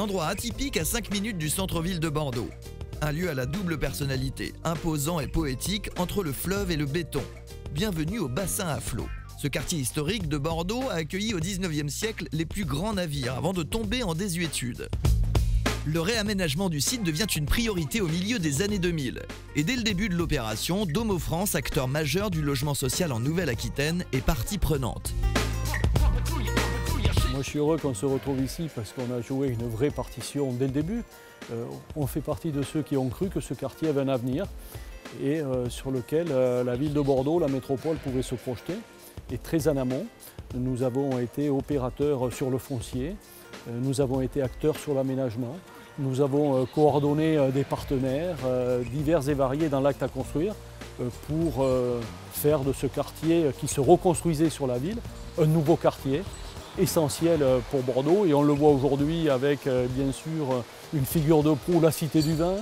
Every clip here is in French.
endroit atypique à 5 minutes du centre-ville de Bordeaux. Un lieu à la double personnalité, imposant et poétique entre le fleuve et le béton. Bienvenue au bassin à flot. Ce quartier historique de Bordeaux a accueilli au 19e siècle les plus grands navires avant de tomber en désuétude. Le réaménagement du site devient une priorité au milieu des années 2000. Et dès le début de l'opération, Domo France, acteur majeur du logement social en Nouvelle-Aquitaine, est partie prenante. Moi je suis heureux qu'on se retrouve ici parce qu'on a joué une vraie partition dès le début. On fait partie de ceux qui ont cru que ce quartier avait un avenir et sur lequel la ville de Bordeaux, la métropole, pouvait se projeter. Et très en amont, nous avons été opérateurs sur le foncier, nous avons été acteurs sur l'aménagement, nous avons coordonné des partenaires divers et variés dans l'acte à construire pour faire de ce quartier qui se reconstruisait sur la ville un nouveau quartier essentiel pour Bordeaux. Et on le voit aujourd'hui avec bien sûr une figure de proue, la Cité du Vin.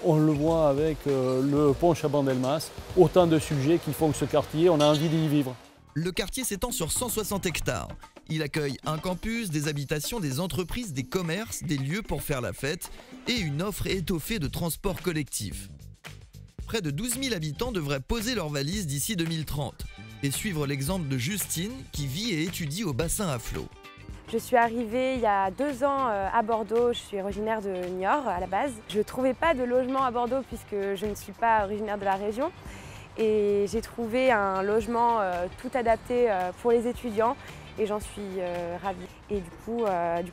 On le voit avec le pont Chabandelmas. Autant de sujets qui font que ce quartier, on a envie d'y vivre. Le quartier s'étend sur 160 hectares. Il accueille un campus, des habitations, des entreprises, des commerces, des lieux pour faire la fête et une offre étoffée de transport collectif. Près de 12 000 habitants devraient poser leurs valises d'ici 2030 et suivre l'exemple de Justine qui vit et étudie au bassin à flot. Je suis arrivée il y a 2 ans à Bordeaux, je suis originaire de Niort à la base. Je ne trouvais pas de logement à Bordeaux puisque je ne suis pas originaire de la région. Et j'ai trouvé un logement tout adapté pour les étudiants et j'en suis ravie. Et du coup,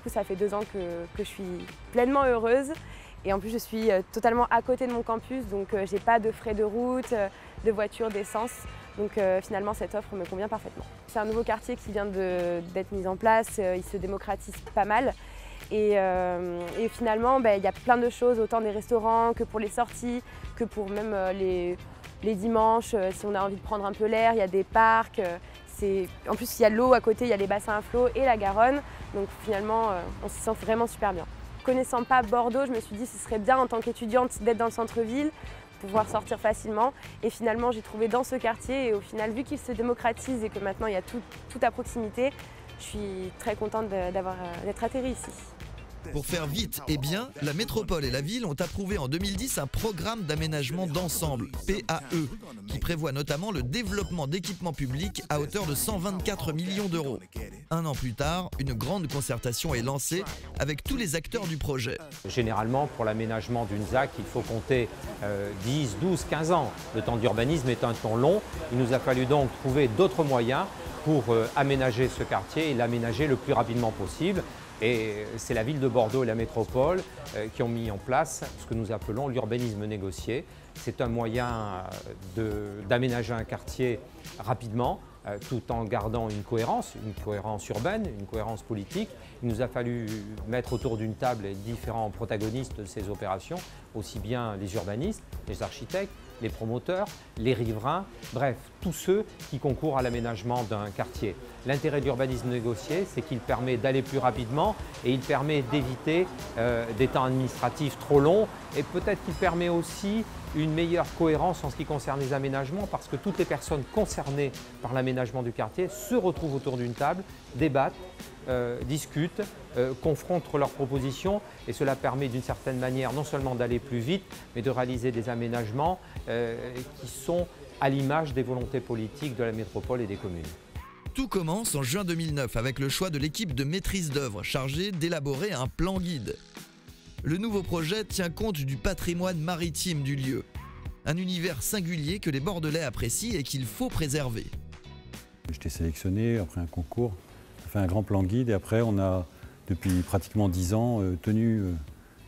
ça fait 2 ans que je suis pleinement heureuse. Et en plus, je suis totalement à côté de mon campus, donc je n'ai pas de frais de route, de voiture, d'essence. Donc finalement, cette offre me convient parfaitement. C'est un nouveau quartier qui vient d'être mis en place, il se démocratise pas mal. Et finalement, il y a plein de choses, autant des restaurants que pour les sorties, que pour même les dimanches, si on a envie de prendre un peu l'air, il y a des parcs. En plus, il y a l'eau à côté, il y a les bassins à flot et la Garonne. Donc finalement, on se sent vraiment super bien. Connaissant pas Bordeaux, je me suis dit que ce serait bien en tant qu'étudiante d'être dans le centre-ville, pouvoir sortir facilement. Et finalement, j'ai trouvé dans ce quartier et au final, vu qu'il se démocratise et que maintenant il y a tout à proximité, je suis très contente d'être atterrie ici. Pour faire vite et bien, la métropole et la ville ont approuvé en 2010 un programme d'aménagement d'ensemble, PAE, qui prévoit notamment le développement d'équipements publics à hauteur de 124 millions d'euros. 1 an plus tard, une grande concertation est lancée avec tous les acteurs du projet. Généralement, pour l'aménagement d'une ZAC, il faut compter 10, 12, 15 ans. Le temps d'urbanisme est un temps long. Il nous a fallu donc trouver d'autres moyens pour aménager ce quartier et l'aménager le plus rapidement possible. Et c'est la ville de Bordeaux et la métropole qui ont mis en place ce que nous appelons l'urbanisme négocié. C'est un moyen d'aménager un quartier rapidement, tout en gardant une cohérence urbaine, une cohérence politique. Il nous a fallu mettre autour d'une table les différents protagonistes de ces opérations, aussi bien les urbanistes, les architectes, les promoteurs, les riverains, bref, tous ceux qui concourent à l'aménagement d'un quartier. L'intérêt de l'urbanisme négocié, c'est qu'il permet d'aller plus rapidement et il permet d'éviter des temps administratifs trop longs et peut-être qu'il permet aussi une meilleure cohérence en ce qui concerne les aménagements parce que toutes les personnes concernées par l'aménagement du quartier se retrouvent autour d'une table, débattent, discutent, confrontent leurs propositions et cela permet d'une certaine manière non seulement d'aller plus vite mais de réaliser des aménagements qui sont à l'image des volontés politiques de la métropole et des communes. Tout commence en juin 2009 avec le choix de l'équipe de maîtrise d'œuvre chargée d'élaborer un plan guide. Le nouveau projet tient compte du patrimoine maritime du lieu, un univers singulier que les Bordelais apprécient et qu'il faut préserver. J'étais sélectionné après un concours, on a fait un grand plan guide et après on a depuis pratiquement 10 ans tenu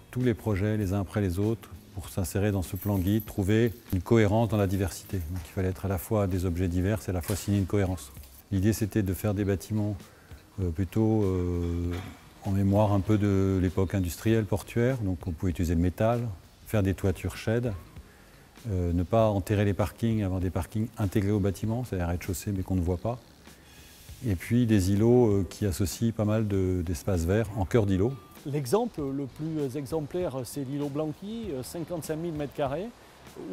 tous les projets les uns après les autres pour s'insérer dans ce plan guide, trouver une cohérence dans la diversité. Donc il fallait être à la fois des objets divers et à la fois signer une cohérence. L'idée c'était de faire des bâtiments plutôt en mémoire un peu de l'époque industrielle portuaire, donc on pouvait utiliser le métal, faire des toitures shed, ne pas enterrer les parkings, avoir des parkings intégrés au bâtiment, c'est-à-dire rez-de-chaussée mais qu'on ne voit pas. Et puis des îlots qui associent pas mal d'espaces verts en cœur d'îlot. L'exemple le plus exemplaire, c'est l'îlot Blanqui, 55 000 m²,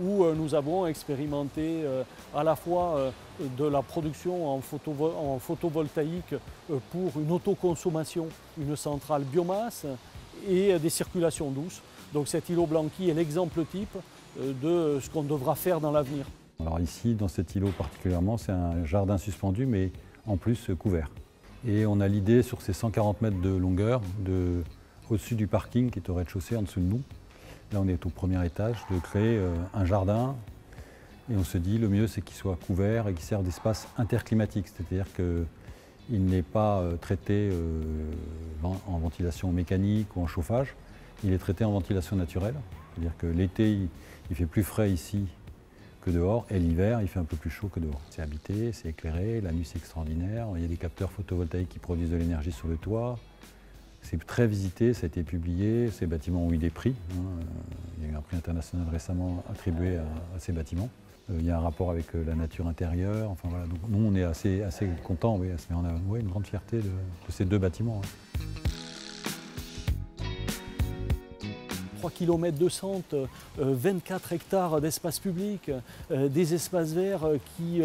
où nous avons expérimenté à la fois de la production en photovoltaïque pour une autoconsommation, une centrale biomasse, et des circulations douces. Donc cet îlot Blanqui est l'exemple type de ce qu'on devra faire dans l'avenir. Alors ici, dans cet îlot particulièrement, c'est un jardin suspendu, mais en plus couvert. Et on a l'idée, sur ces 140 mètres de longueur, au-dessus du parking qui est au rez-de-chaussée, en dessous de nous, là on est au premier étage, de créer un jardin. Et on se dit, le mieux c'est qu'il soit couvert et qu'il serve d'espace interclimatique, c'est-à-dire qu'il n'est pas traité en ventilation mécanique ou en chauffage, il est traité en ventilation naturelle. C'est-à-dire que l'été, il fait plus frais ici que dehors, et l'hiver, il fait un peu plus chaud que dehors. C'est habité, c'est éclairé, la nuit c'est extraordinaire, il y a des capteurs photovoltaïques qui produisent de l'énergie sur le toit. C'est très visité, ça a été publié, ces bâtiments ont eu des prix. Il y a eu un prix international récemment attribué à ces bâtiments. Il y a un rapport avec la nature intérieure. Enfin, voilà. Donc, nous, on est assez contents. Oui, on a une grande fierté de ces deux bâtiments. 3 km de centre, 24 hectares d'espace public, des espaces verts qui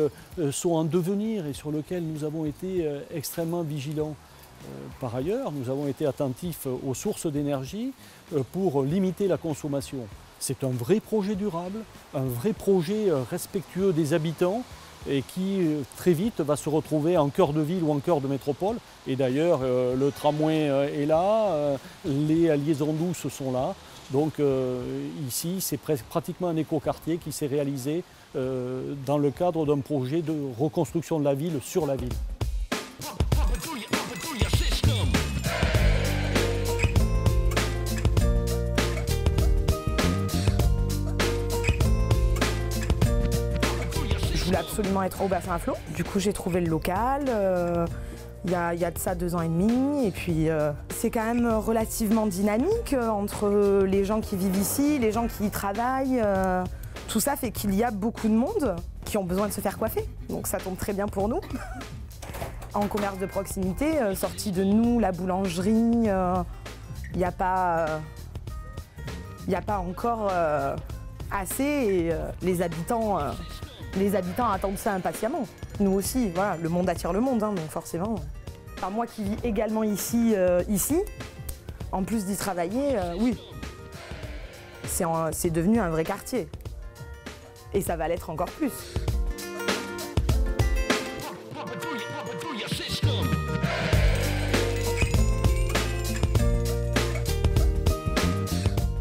sont en devenir et sur lesquels nous avons été extrêmement vigilants. Par ailleurs, nous avons été attentifs aux sources d'énergie pour limiter la consommation. C'est un vrai projet durable, un vrai projet respectueux des habitants et qui très vite va se retrouver en cœur de ville ou en cœur de métropole. Et d'ailleurs, le tramway est là, les liaisons douces sont là. Donc ici, c'est pratiquement un écoquartier qui s'est réalisé dans le cadre d'un projet de reconstruction de la ville sur la ville. Je voulais absolument être au bassin à flot. Du coup, j'ai trouvé le local. Il y a de ça 2 ans et demi. Et puis, c'est quand même relativement dynamique entre les gens qui vivent ici, les gens qui y travaillent. Tout ça fait qu'il y a beaucoup de monde qui ont besoin de se faire coiffer. Donc, ça tombe très bien pour nous. En commerce de proximité, sorti de nous, la boulangerie, il n'y a pas encore assez. Et les habitants attendent ça impatiemment. Nous aussi, voilà, le monde attire le monde, donc forcément. Enfin, moi qui vis également ici, en plus d'y travailler, oui, c'est devenu un vrai quartier. Et ça va l'être encore plus.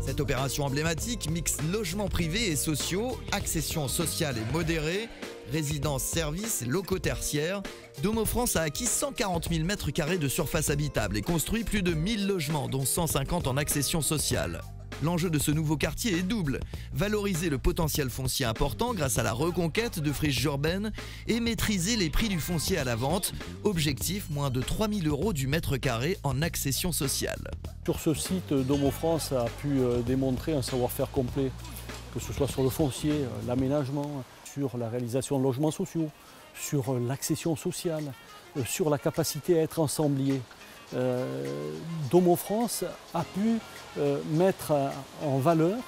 Cette opération emblématique mixe logements privés et sociaux, accession sociale et modérée, résidences, services, locaux tertiaires. Domo France a acquis 140 000 m² de surface habitable et construit plus de 1000 logements, dont 150 en accession sociale. L'enjeu de ce nouveau quartier est double. Valoriser le potentiel foncier important grâce à la reconquête de friches urbaines et maîtriser les prix du foncier à la vente. Objectif, moins de 3 000 € du m² en accession sociale. Sur ce site, Domo France a pu démontrer un savoir-faire complet, que ce soit sur le foncier, l'aménagement, sur la réalisation de logements sociaux, sur l'accession sociale, sur la capacité à être ensemblier. Domo France a pu mettre en valeur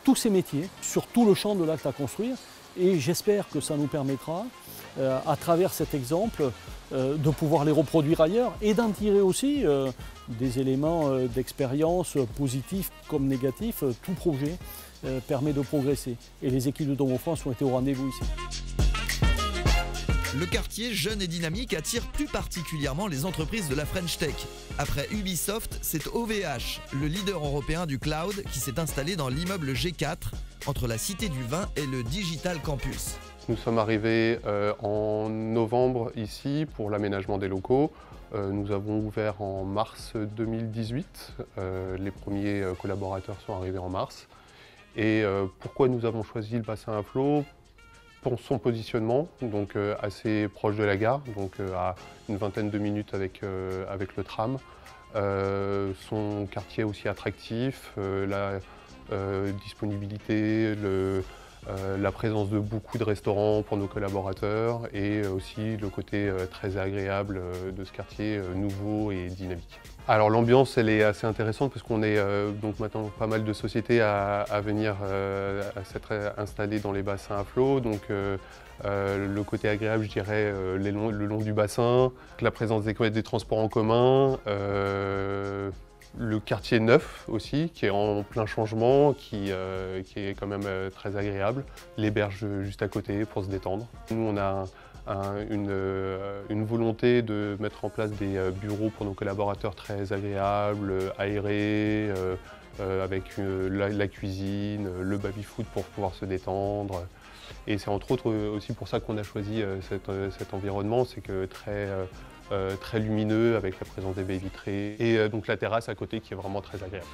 tous ces métiers sur tout le champ de l'acte à construire et j'espère que ça nous permettra, à travers cet exemple, de pouvoir les reproduire ailleurs et d'en tirer aussi des éléments d'expérience positifs comme négatifs. Tout projet permet de progresser et les équipes de Domo France ont été au rendez-vous ici. Le quartier jeune et dynamique attire plus particulièrement les entreprises de la French Tech. Après Ubisoft, c'est OVH, le leader européen du cloud, qui s'est installé dans l'immeuble G4, entre la Cité du Vin et le Digital Campus. Nous sommes arrivés en novembre ici pour l'aménagement des locaux. Nous avons ouvert en mars 2018. Les premiers collaborateurs sont arrivés en mars. Et pourquoi nous avons choisi le bassin à flot ? Pour son positionnement, donc assez proche de la gare, donc à une vingtaine de minutes avec le tram. Son quartier aussi attractif, la disponibilité, la présence de beaucoup de restaurants pour nos collaborateurs et aussi le côté très agréable de ce quartier nouveau et dynamique. Alors l'ambiance elle est assez intéressante parce qu'on est donc maintenant pas mal de sociétés à venir à s'être installées dans les bassins à flot. Donc le côté agréable je dirais le long du bassin, la présence des transports en commun, Le quartier neuf aussi, qui est en plein changement, qui est quand même très agréable. Les berges juste à côté pour se détendre. Nous, on a une volonté de mettre en place des bureaux pour nos collaborateurs très agréables, aérés, avec la cuisine, le baby-foot pour pouvoir se détendre. Et c'est entre autres aussi pour ça qu'on a choisi cet environnement, c'est que très lumineux avec la présence des baies vitrées et donc la terrasse à côté qui est vraiment très agréable.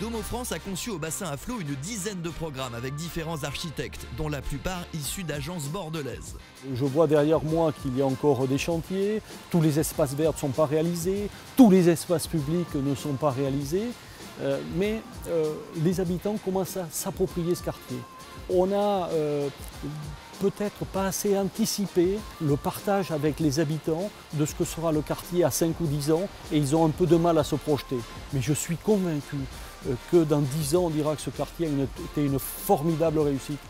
Domo France a conçu au bassin à flot une dizaine de programmes avec différents architectes, dont la plupart issus d'agences bordelaises. Je vois derrière moi qu'il y a encore des chantiers, tous les espaces verts ne sont pas réalisés, tous les espaces publics ne sont pas réalisés, mais les habitants commencent à s'approprier ce quartier. On a peut-être pas assez anticipé le partage avec les habitants de ce que sera le quartier à 5 ou 10 ans et ils ont un peu de mal à se projeter. Mais je suis convaincu que dans 10 ans, on dira que ce quartier a été une formidable réussite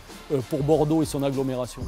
pour Bordeaux et son agglomération.